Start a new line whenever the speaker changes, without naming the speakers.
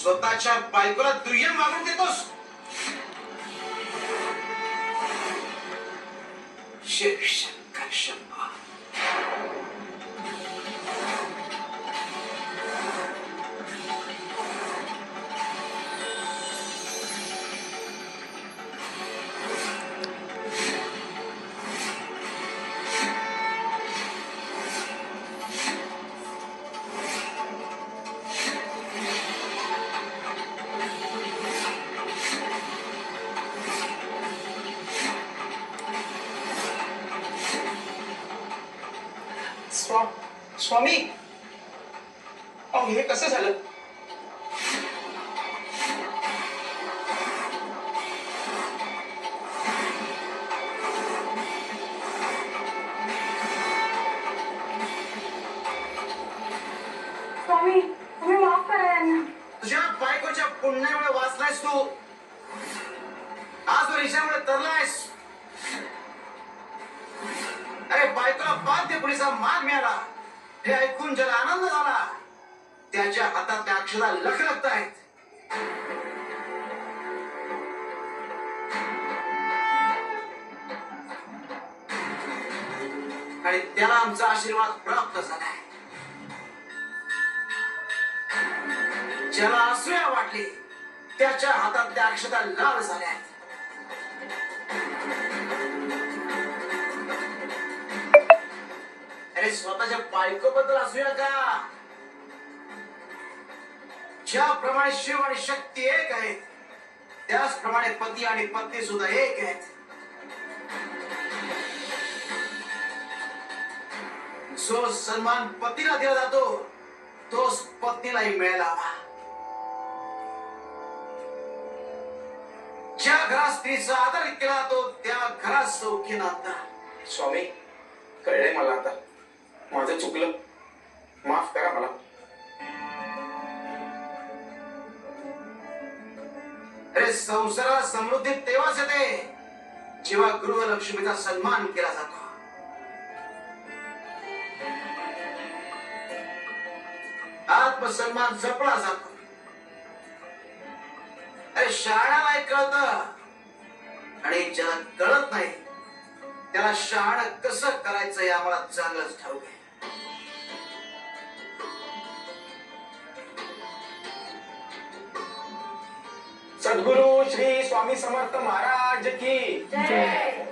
स्वतःच्या बायकोला दुय्यम वागणूक देतोस. शिव शंकर शंभो.
स्वामी, अहो हे कसं झालं?
स्वामी, तुम्ही माफ करा यांना.
तुझ्या बायकोच्या पुण्यामुळे वाचलायस तू. आज रिक्षामुळे तरलायस. अरे बायकोला बाध्य पोलिसा मान मिळाला हे ऐकून ज्याला आनंद झाला त्याच्या हातातल्या अक्षरा लखलखत आहेत. आणि त्याला आमचा आशीर्वाद प्राप्त झालाय. ज्याला असूया वाटली त्याच्या हातातल्या अक्षता लाल झाल्या. अरे स्वतःच्या बायकोबद्दल असूया का? ज्याप्रमाणे शिव आणि शक्ती एक आहेत त्याचप्रमाणे पती आणि पत्नी सुद्धा एक आहेत. जो सन्मान पतीला दिला जातो तोच पत्नीलाही मिळाला हवा. ज्या घरात स्त्रीचा आदर केला जातो त्या घरात सौख्य नांदतं.
स्वामी, कळलंय मला आता. माझं चुकलं, माफ करा मला.
अरे संसाराला समृद्धी तेव्हाच येते जेव्हा गृहलक्ष्मीचा सन्मान केला जातो. आत्मसन्मान जपला जातो. अरे शहाण्याला कळतं आणि ज्याला कळत नाही त्याला शहाणं कसं करायचं हे आम्हाला चांगलंच ठाऊक आहे.
सद्गुरु श्री स्वामी समर्थ महाराज की
जय.